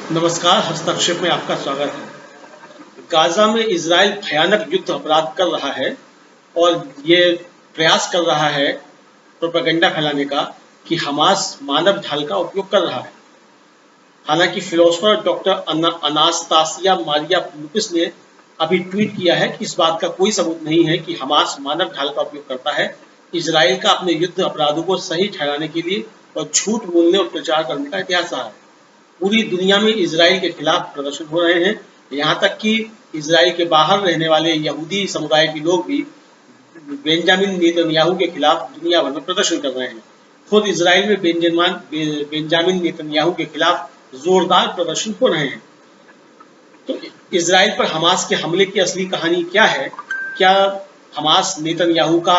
नमस्कार, हस्तक्षेप में आपका स्वागत है। गाजा में इजराइल भयानक युद्ध अपराध कर रहा है और ये प्रयास कर रहा है प्रोपेगेंडा फैलाने का कि हमास मानव ढाल का उपयोग कर रहा है। हालांकि फिलोसोफर डॉक्टर अनास्तासिया मारिया लुपिस ने अभी ट्वीट किया है कि इस बात का कोई सबूत नहीं है कि हमास मानव ढाल का उपयोग करता है। इजराइल का अपने युद्ध अपराधों को सही ठहराने के लिए और झूठ बोलने और प्रचार करने का इतिहास रहा है। पूरी दुनिया में इजराइल के खिलाफ प्रदर्शन हो रहे हैं, यहाँ तक कि इजराइल के बाहर रहने वाले यहूदी समुदाय के लोग भी बेंजामिन नेतन्याहू के खिलाफ दुनिया भर में प्रदर्शन कर रहे हैं। खुद इजराइल में बेंजामिन नेतन्याहू के खिलाफ जोरदार प्रदर्शन हो रहे हैं। तो इजराइल पर हमास के हमले की असली कहानी क्या है? क्या हमास नेतन्याहू का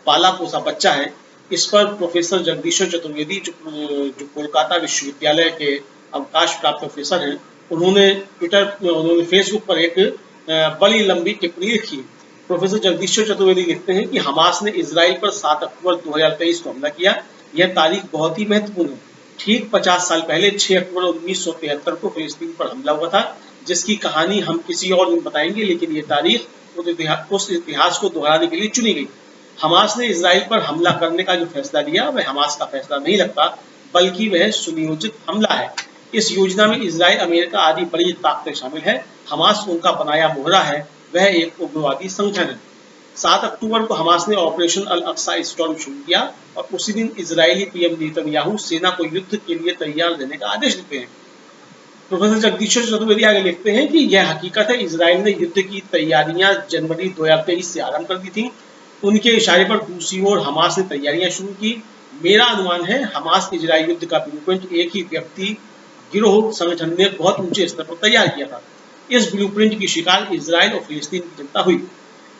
पाला पोसा बच्चा है? इस पर प्रोफेसर जगदीश्वर चतुर्वेदी जो कोलकाता विश्वविद्यालय के अवकाश प्राप्त प्रोफेसर हैं, उन्होंने फेसबुक पर एक बड़ी लंबी टिप्पणी लिखी। प्रोफेसर जगदीश्वर चतुर्वेदी लिखते हैं कि हमास ने इजराइल पर 7 अक्टूबर 2023 को हमला किया। यह तारीख बहुत ही महत्वपूर्ण है। ठीक 50 साल पहले 6 अक्टूबर 1973 को फिलिस्तीन पर हमला हुआ था, जिसकी कहानी हम किसी और दिन बताएंगे, लेकिन ये तारीख उस इतिहास को दोहराने के लिए चुनी गई। हमास ने इजराइल पर हमला करने का जो फैसला लिया वह हमास का फैसला नहीं लगता, बल्कि वह सुनियोजित हमला है। इस योजना में इजराइल, अमेरिका आदि बड़ी ताकतें शामिल है। हमास उनका बनाया मोहरा है, वह एक उग्रवादी संगठन है। 7 अक्टूबर को हमास ने ऑपरेशन अल अक्सा स्टॉर्म शुरू किया और उसी दिन इजरायली पीएम नेतन्याहू सेना को युद्ध के लिए तैयार रहने का आदेश देते हैं। प्रोफेसर जगदीश्वर चतुर्वेदी आगे लिखते हैं कि यह हकीकत है, इजराइल ने युद्ध की तैयारियां जनवरी 2023 से आरंभ कर दी थी। उनके इशारे पर दूसरी ओर हमास ने तैयारियां शुरू की। मेरा अनुमान है हमास इजराइल युद्ध का ब्लूप्रिंट एक ही व्यक्ति गिरोह संगठन ने बहुत ऊंचे स्तर पर तैयार किया था। इस ब्लूप्रिंट की शिकार इजराइल और फिलिस्तीन की जनता हुई।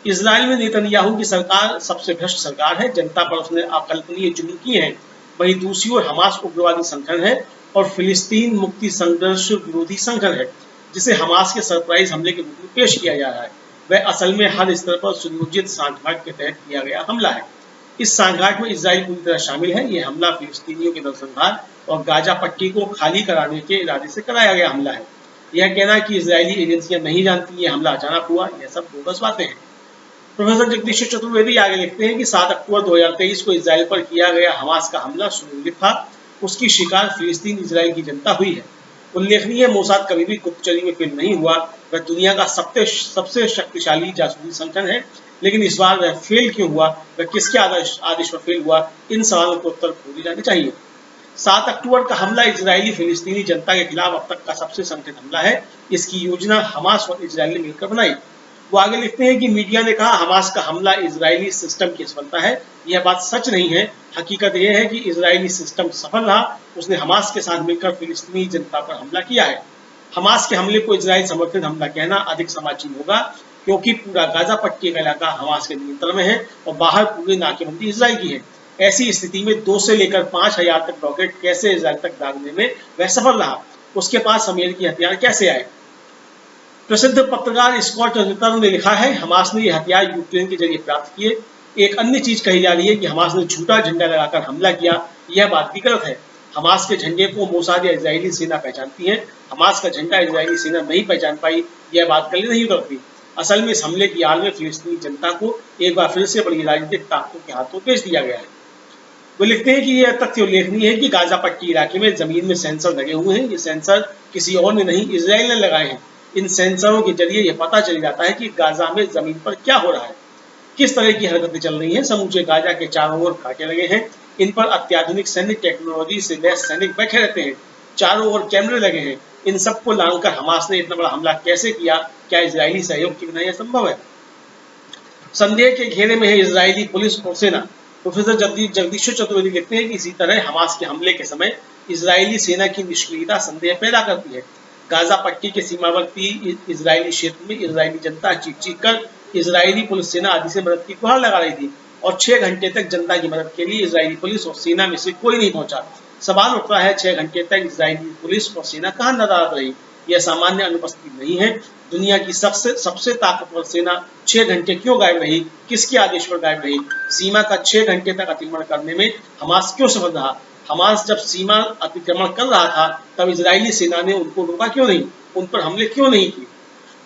इजराइल में नेतन्याहू की सरकार सबसे भ्रष्ट सरकार है, जनता पर उसने अकल्पनीय जुल्म किए हैं। वहीं दूसरी ओर हमास उग्रवादी संगठन है और फिलिस्तीन मुक्ति संघर्ष विरोधी संगठन है, जिसे हमास के सरप्राइज हमले के रूप में पेश किया जा रहा है। वह असल में हर स्तर पर सुनियोजित सांठगांठ के तहत किया गया हमला है। इस सांठगांठ में इजराइल पूरी तरह शामिल है। यह हमला फिलिस्तीनियों के नरसंहार और गाजा पट्टी को खाली कराने के इरादे से कराया गया हमला है। यह कहना कि इजरायली एजेंसियां नहीं जानती ये हमला अचानक हुआ, यह सब बोगस बातें हैं। प्रोफेसर जगदीश्वर चतुर्वेदी आगे लिखते हैं कि 7 अक्टूबर 2023 को इजराइल पर किया गया हमास का हमला सुनियोजित था। उसकी शिकार फिलिस्तीन इजराइल की जनता हुई है। उल्लेखनीय, मोसाद कभी भी गुप्तचरी में फेल नहीं हुआ। वह दुनिया का सबसे शक्तिशाली जासूसी संगठन है, लेकिन इस बार वह फेल क्यों हुआ, वह किसके आदेश पर फेल हुआ, इन सवालों के उत्तर खोजे जाने चाहिए। 7 अक्टूबर का हमला इजरायली फिलिस्तीनी जनता के खिलाफ अब तक का सबसे संगठित हमला है। इसकी योजना हमास और इजराइल ने मिलकर बनाई। वो आगे लिखते हैं कि मीडिया ने कहा हमास का हमला इजरायली सिस्टम की सफलता है। यह बात सच नहीं है। हकीकत यह है कि इजरायली सिस्टम सफल रहा। उसने हमास के साथ मिलकर फिलिस्तीनी जनता पर हमला किया है। हमास के हमले को इजराइल समर्थित हमला कहना अधिक समाजीन होगा, क्योंकि पूरा गाजा पट्टी का इलाका हमास के नियंत्रण में है और बाहर पूरी नाकेबंदी इजराइल की है। ऐसी स्थिति में 2 से लेकर 5000 तक रॉकेट कैसे इजराइल तक दागने में वह सफल रहा? उसके पास अमेरिकी हथियार कैसे आए? प्रसिद्ध पत्रकार स्कॉट रिटर ने लिखा है, हमास ने यह हथियार यूक्रेन के जरिए प्राप्त किए। एक अन्य चीज कही जा रही है कि हमास ने झूठा झंडा लगाकर हमला किया। यह बात भी गलत है। हमास के झंडे को मोसाद या इजरायली सेना पहचानती है। हमास का झंडा इजरायली सेना नहीं पहचान पाई, यह बात गले नहीं उतरती। असल में इस हमले की आड़ में फिलिस्तीनी जनता को एक बार फिर से बड़ी राजनीतिक ताकतों के हाथों बेच दिया गया है। वो लिखते हैं कि यह तथ्य उल्लेखनीय है कि गाजा पट्टी इलाके में जमीन में सेंसर लगे हुए हैं। ये सेंसर किसी और ने नहीं, इजराइल ने लगाए हैं। इन सेंसरों के जरिए यह पता चल जाता है कि गाजा में जमीन पर क्या हो रहा है, किस तरह की हरकतें चल रही हैं। समूचे गाजा के चारों ओर कांटे लगे हैं। इन पर अत्याधुनिक सैन्य टेक्नोलॉजी से लैस सैनिक बैठे रहते हैं। चारों ओर कैमरे लगे हैं। इन सबको लांघकर हमास ने इतना बड़ा हमला कैसे किया? क्या इजरायली सहयोग के बिना यह संभव है? संदेह के घेरे में है इजरायली पुलिस और सेना। प्रोफेसर जगदीश्वर चतुर्वेदी लिखते हैं कि इसी तरह हमास के हमले के समय इजरायली सेना की निष्क्रियता संदेह पैदा करती है। गाजा पट्टी के सीमावर्ती इजरायली क्षेत्र में इजरायली जनता चीख चीख कर इजरायली पुलिस सेना आदि से मदद की गुहार लगा रही थी और 6 घंटे तक जनता की मदद के लिए इजरायली पुलिस और सेना में से कोई नहीं पहुंचा। सवाल उठता है, 6 घंटे तक इजरायली पुलिस और सेना कहां नदारद रही? यह सामान्य अनुपस्थिति नहीं है। दुनिया की सबसे ताकतवर सेना 6 घंटे क्यों गायब रही? किसके आदेश पर गायब रही? सीमा का 6 घंटे तक अतिक्रमण करने में हमास क्यों सफल रहा? हमास जब सीमा अतिक्रमण कर रहा था तब इजरायली सेना ने उनको रोका क्यों नहीं, उन पर हमले क्यों नहीं किए।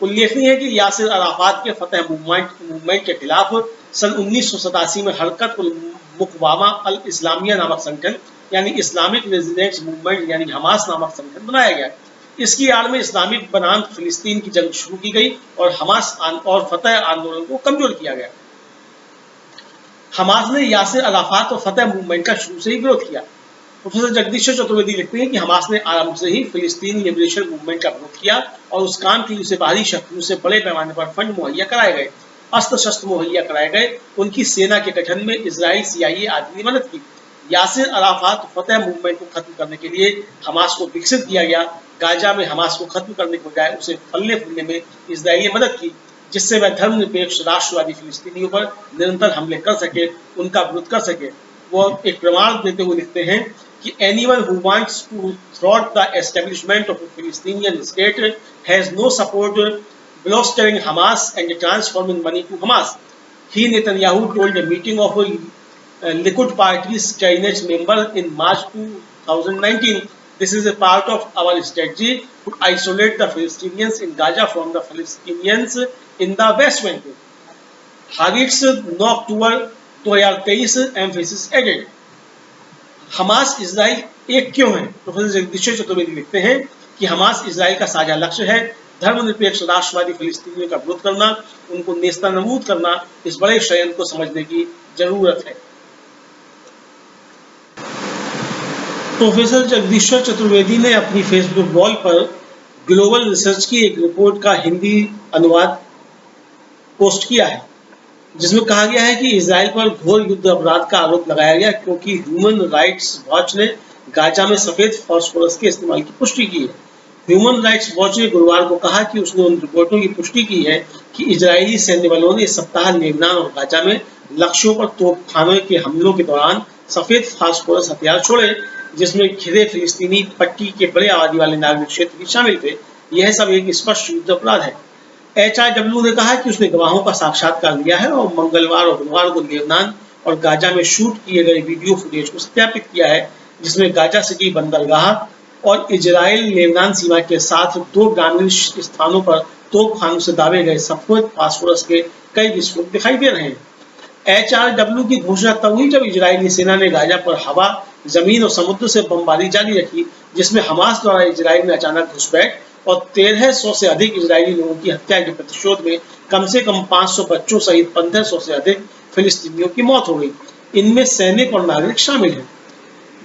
उल्लेखनीय है कि यासिर अराफात के फतह मूवमेंट के खिलाफ सन 1987 में हरकत उल मुक़ावमा अल इस्लामिया नामक संगठन यानी इस्लामिक रेजिडेंस मूवमेंट यानी हमास नामक संगठन बनाया गया। इसकी आड़ में इस्लामिक बनाम फिलिस्तीन की जंग शुरू की गई और हमास और फतह आंदोलन को कमजोर किया गया। हमास ने यासिर अराफात और फतह मूवमेंट का शुरू से ही विरोध किया। प्रोफेसर जगदीश्वर चतुर्वेदी लिखते हैं कि हमास ने आरंभ से ही फिलिस्तीन लिबरेशन मूवमेंट का विरोध किया और उस काम के लिए उसे बाहरी शक्तियों से बड़े पैमाने पर फंड मुहैया कराए गए, अस्त्र शस्त्र मुहैया कराए गए, उनकी सेना के गठन में इजराइल CIA आदि ने मदद की। यासिर अराफात फतह मूवमेंट को खत्म करने के लिए हमास को विकसित किया गया। गाजा में हमास को खत्म करने के बजाय उसे फलने फूलने में इजराइल ने मदद की, जिससे वह धर्मनिरपेक्ष राष्ट्रवादी फिलिस्तीनियों पर निरंतर हमले कर सके, उनका विरोध कर सके। वो एक प्रमाण देते हुए लिखते हैं कि anyone who wants to thwart the establishment of a Palestinian state has no support bolstering Hamas and transferring money to Hamas. He, Netanyahu, told a meeting of a Likud party's cabinet member in March 2019, "This is a part of our strategy to isolate the Palestinians in Gaza from the Palestinians in the West Bank." Haaretz 9 October 2023 emphasis added. Hamas Israel एक क्यों है। Professor जगदीश्वर चतुर्वेदी लिखते हैं कि Hamas Israel का साझा लक्ष्य है, धर्मनिरपेक्ष राष्ट्रवादी फिलिस्तीनियों का विरोध करना, उनको नेस्तनाबूद करना। इस बड़े षड्यंत्र को समझने की जरूरत है। प्रोफेसर जगदीश्वर चतुर्वेदी ने अपनी फेसबुक वॉल पर ग्लोबल रिसर्च की एक रिपोर्ट का हिंदी अनुवाद पोस्ट किया है, जिसमें कहा गया है कि इजराइल पर घोर युद्ध अपराध का आरोप लगाया गया क्योंकि ह्यूमन राइट्स वॉच ने गाजा में सफेद फास्फोरस के इस्तेमाल की पुष्टि की है। ह्यूमन राइट्स वॉच ने गुरुवार को कहा कि उसने उन रिपोर्टों की पुष्टि की है कि इजरायली सैन्य बलों ने इस सप्ताह लेबनान और गाजा में लक्ष्यों पर तोपखानों के हमलों के दौरान सफेद फास्फोरस हथियार छोड़े, जिसमें घिरे फिलिस्तीनी पट्टी के बड़े आबादी वाले नागरिक क्षेत्र भी शामिल थे। यह सब एक स्पष्ट युद्ध अपराध है। HRW ने कहा कि उसने गवाहों का साक्षात्कार लिया है और मंगलवार और बुधवार को लेबनान और गाजा में शूट किए गए वीडियो फुटेज को सत्यापित किया है, जिसमें गाजा सिटी बंदरगाह और इजराइल लेबनान सीमा के साथ 2 ग्रामीण स्थानों पर तोपखानों से दावे गए सफेद फास्फोरस के कई विस्फोट दिखाई दे रहे हैं। HRW की घोषणा तब हुई जब इजरायली सेना ने गाजा पर हवा, जमीन और समुद्र से बमबारी जारी रखी, जिसमें हमास द्वारा इजराइल में अचानक घुसपैठ और 1300 से अधिक इजरायली लोगों की हत्या के प्रतिशोध में कम से कम 500 बच्चों सहित 1500 से अधिक फिलिस्तीनियों की मौत हो गई। इनमें सैनिक और नागरिक शामिल हैं।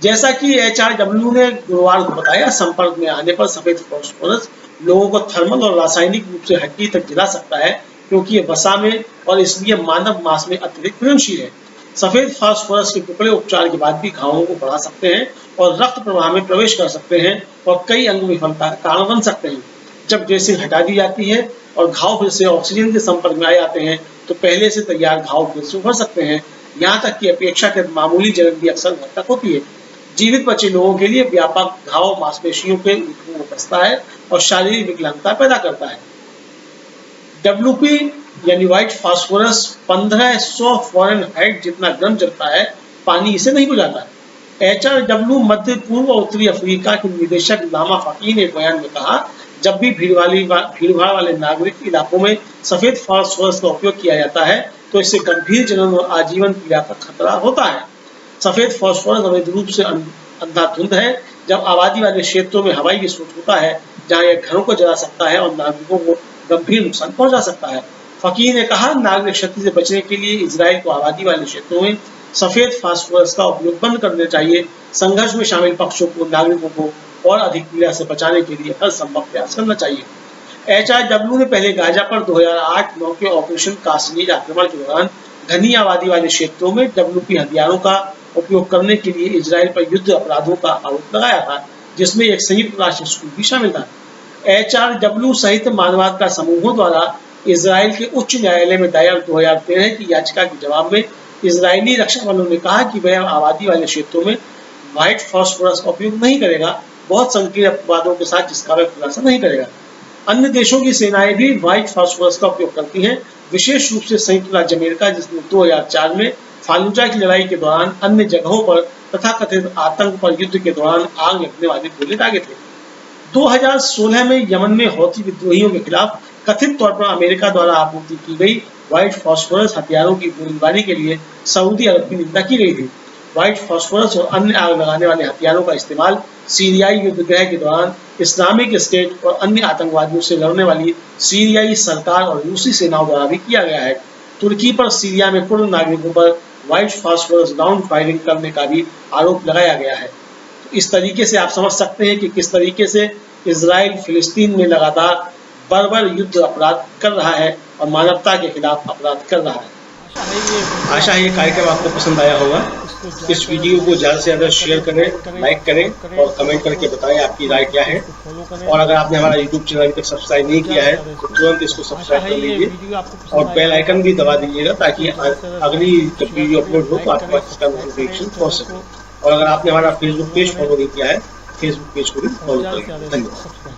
जैसा कि HRW ने गुरुवार को बताया, संपर्क में आने पर सफेद फास्फोरस लोगों को थर्मल और रासायनिक रूप से हड्डी तक जला सकता है, क्योंकि ये वसा में और इसलिए मानव मांस में अत्यधिक घुलनशील है। सफेद फास्फोरस के टुकड़े उपचार के बाद भी घावों को बढ़ा सकते हैं और रक्त प्रवाह में प्रवेश कर सकते हैं और कई अंग विफलता का कारण बन सकते हैं। जब ड्रेसिंग हटा दी जाती है और घाव फिर से ऑक्सीजन के संपर्क में आ जाते हैं तो पहले से तैयार घाव फिर से उभर सकते हैं। यहाँ तक कि अपेक्षाकृत मामूली जलन भी अक्सर घातक होती है। जीवित बचे लोगों के लिए व्यापक घाव मांसपेशियों के ऊतकों को कसता है और शारीरिक विकलांगता पैदा करता है। WP यानी व्हाइट फास्फोरस 1500 फ़ारेनहाइट जितना गर्म जलता है, पानी इसे नहीं बुझाता है। HRW मध्य पूर्व और उत्तरी अफ्रीका के निदेशक लामा फ़कीह ने एक बयान में कहा, जब भी भीड़भाड़ वाले नागरिक इलाकों में सफेद फास्फोरस का उपयोग किया जाता है तो इससे गंभीर जलन और आजीवन पीड़ा का खतरा होता है। सफेद फास्फोरस अवैध रूप से अंधाधुंध है। जब आबादी वाले क्षेत्रों में हवाई विस्फोट होता है जहाँ यह घरों को जला सकता है और नागरिकों को गंभीर नुकसान पहुंचा सकता है। फकीह ने कहा, नागरिक क्षति से बचने के लिए इजराइल को आबादी वाले क्षेत्रों में सफेद फास्फोरस का उपयोग बंद करना चाहिए। संघर्ष में शामिल पक्षों को नागरिकों को और अधिक पीड़ा से बचाने के लिए हर संभव प्रयास करना चाहिए। HRW ने पहले गाजा पर 2008-9 के ऑपरेशन कासनीज आक्रमण के दौरान घनी आबादी वाले क्षेत्रों में WP हथियारों का उपयोग करने के लिए इजराइल पर युद्ध अपराधों का आरोप लगाया था, जिसमें एक संयुक्त राष्ट्र स्कूल भी शामिल था। HRW सहित मानवाधिकार का समूहों द्वारा इजराइल के उच्च न्यायालय में दायर 2013 की याचिका के जवाब में इजरायली रक्षा बलों ने कहा कि वह आबादी वाले क्षेत्रों में व्हाइट फास्फोरस का उपयोग नहीं करेगा, बहुत संकीर्ण अपवादों के साथ जिसका वह खुलासा नहीं करेगा। अन्य देशों की सेनाएं भी व्हाइट फास्फोरस का उपयोग करती हैं, विशेष रूप से संयुक्त राज्य अमेरिका, जिसने 2004 में फालूजा की लड़ाई के दौरान अन्य जगहों पर तथाकथित आतंक पर युद्ध के दौरान आग लगने वाले गोले दागे थे। 2016 में यमन में हौथी विद्रोहियों के खिलाफ कथित तौर पर अमेरिका द्वारा आपूर्ति की गई व्हाइट फास्फोरस हथियारों की गोलीबारी के लिए सऊदी अरब की निंदा की गई थी। व्हाइट फास्फोरस और अन्य आग लगाने वाले हथियारों का इस्तेमाल सीरियाई युद्धगृह के दौरान इस्लामिक स्टेट और अन्य आतंकवादियों से लड़ने वाली सीरियाई सरकार और रूसी सेनाओं द्वारा भी किया गया है। तुर्की पर सीरिया में कुर्द नागरिकों पर व्हाइट फास्फोरस ग्राउंड फायरिंग करने का भी आरोप लगाया गया है। तो इस तरीके से आप समझ सकते हैं कि किस तरीके से इजराइल फिलिस्तीन में लगातार बर्बर युद्ध अपराध कर रहा है और मानवता के खिलाफ अपराध कर रहा है। आशा है ये कार्यक्रम आपको पसंद आया होगा। इस वीडियो को ज़्यादा से ज़्यादा शेयर करें, लाइक करें और कमेंट करके बताएं आपकी राय क्या है। और अगर आपने हमारा यूट्यूब चैनल अभी तक सब्सक्राइब नहीं किया है तो तुरंत इसको सब्सक्राइब कर लीजिए और बेल आइकन भी दबा दीजिएगा ताकि अगली जब वीडियो अपलोड हो तो आपके पास इसका नोटिफिकेशन पहुंच सके। और अगर आपने हमारा फेसबुक पेज फॉलो नहीं किया है, फेसबुक पेज को भी फॉलो करें। धन्यवाद।